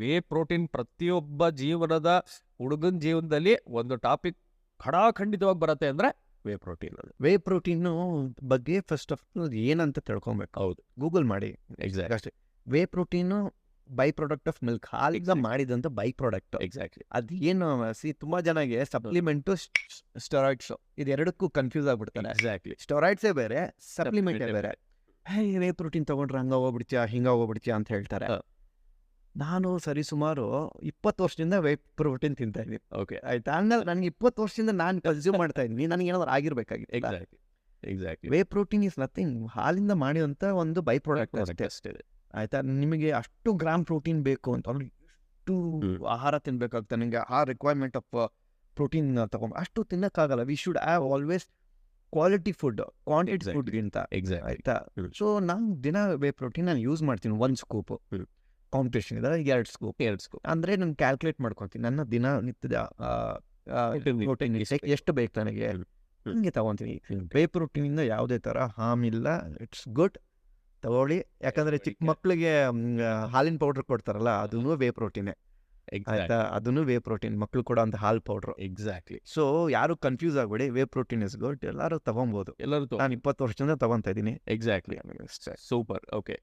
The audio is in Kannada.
ವೇ ಪ್ರೋಟೀನ್ ಪ್ರತಿಯೊಬ್ಬ ಜೀವನದ ಹುಡುಗನ ಜೀವನದಲ್ಲಿ ಒಂದು ಟಾಪಿಕ್ ಖಂಡಿತವಾಗಿ ಬರುತ್ತೆ ಅಂದ್ರೆ ವೇ ಪ್ರೋಟೀನ್. ಅದು ವೇ ಪ್ರೋಟೀನು ಬಗ್ಗೆ ಫಸ್ಟ್ ಆಫ್ ಆಲ್ ಏನಂತ ತಿಳ್ಕೊಬೇಕು. ಹೌದು, ಗೂಗಲ್ ಮಾಡಿ ಎಕ್ಸಾಕ್ಟ್ ಅಷ್ಟೇ. Whey protein by product of milk, ಹಾಲಿಂದ ಮಾಡಿದಂಥ ಬೈ ಪ್ರಾಡಕ್ಟ್. ಎಕ್ಸಾಕ್ಟ್ಲಿ. ಅದೇನು ತುಂಬಾ ಜನಗೆ ಸಪ್ಲಿಮೆಂಟು ಸ್ಟೆರಾಯ್ಡ್ಸ್ ಇದೆರಡಕ್ಕೂ ಕನ್ಫ್ಯೂಸ್ ಆಗ್ಬಿಡ್ತಾರೆ. ಎಕ್ಸಾಕ್ಟ್ಲಿ. ಸ್ಟೆರಾಯ್ಡ್ಸೇ ಬೇರೆ, ಸಪ್ಲಿಮೆಂಟೇ ಬೇರೆ. ವೇ ಪ್ರೋಟೀನ್ ತಗೊಂಡ್ರೆ ಹಂಗ ಹೋಗ್ಬಿಡ್ತೀಯಾ ಹಿಂಗ ಹೋಗ್ಬಿಡ್ತೀಯಾ ಅಂತ ಹೇಳ್ತಾರೆ. ನಾನು ಸರಿ ಸುಮಾರು 20 ವರ್ಷದಿಂದ ವೇ ಪ್ರೋಟೀನ್ ತಿಂತಾ ಇದ್ದೀನಿ. ಓಕೆ, ಆಯ್ತಾ? ಹಂಗಲ್ಲ, ನನಗೆ 20 ವರ್ಷದಿಂದ ನಾನು ಕನ್ಸ್ಯೂಮ್ ಮಾಡ್ತಾ ಇದ್ದೀನಿ, ನನಗೆ ಏನಾದ್ರು ಆಗಿರ್ಬೇಕಾಗಿತ್ತು. Exactly. Whey protein is nothing, ಹಾಲಿಂದ ಮಾಡಿದಂಥ ಒಂದು ಬೈ ಪ್ರಾಡಕ್ಟ್ ಅಷ್ಟೇ. ಆಯ್ತಾ? ನಿಮಗೆ ಅಷ್ಟು ಗ್ರಾಮ್ ಪ್ರೋಟೀನ್ ಬೇಕು ಅಂತ ಅಂದ್ರೆ ಎಷ್ಟು ಆಹಾರ ತಿನ್ಬೇಕಾಗ್ತದೆ. ನನಗೆ ಆ ರಿಕ್ವೈರ್ಮೆಂಟ್ ಆಫ್ ಪ್ರೋಟೀನ್ ತಗೊಂಡು ಅಷ್ಟು ತಿನ್ನಕ್ಕಾಗಲ್ಲ. We should have always quality food, quantity ಫುಡ್ಗಿಂತ. ಆಯ್ತಾ? ಸೊ ನಾನು ದಿನ ವೇ ಪ್ರೋಟೀನ್ ನಾನು ಯೂಸ್ ಮಾಡ್ತೀನಿ. 1 ಸ್ಕೂಪ್ ಕಾಂಪಿಟೇಷನ್ ಇದೆ, 2 ಸ್ಕೂಪ್ ಅಂದರೆ ನಾನು ಕ್ಯಾಲ್ಕುಲೇಟ್ ಮಾಡ್ಕೊತೀನಿ ನನ್ನ ದಿನನಿತ್ಯದ ಪ್ರೋಟೀನ್ ಎಷ್ಟು ಬೇಕು ನನಗೆ, ಹಂಗೆ ತಗೊತೀನಿ. ವೇ ಪ್ರೋಟೀನಿಂದ ಯಾವುದೇ ಥರ ಹಾರ್ಮ್ ಇಲ್ಲ, ಇಟ್ಸ್ ಗುಡ್, ತಗೊಳ್ಳಿ. ಯಾಕಂದರೆ ಚಿಕ್ಕ ಮಕ್ಕಳಿಗೆ ಹಾಲಿನ ಪೌಡ್ರ್ ಕೊಡ್ತಾರಲ್ಲ, ಅದೂ ವೇ ಪ್ರೋಟೀನೇ. ಆಯ್ತಾ? ಅದೂ ವೇ ಪ್ರೋಟೀನ್, ಮಕ್ಕಳು ಕೊಡೋ ಅಂತ ಹಾಲು ಪೌಡ್ರು. ಎಕ್ಸಾಕ್ಟ್ಲಿ. ಸೊ ಯಾರು ಕನ್ಫ್ಯೂಸ್ ಆಗಬೇಡಿ, ವೇ ಪ್ರೋಟೀನ್ ಇಸ್ ಗುಡ್, ಎಲ್ಲರೂ ತಗೊಬೋದು. ಎಲ್ಲರೂ ನಾನು 20 ವರ್ಷದಿಂದ ತಗೊತಾ ಇದ್ದೀನಿ. ಎಕ್ಸಾಕ್ಟ್ಲಿ. ಸೂಪರ್. ಓಕೆ.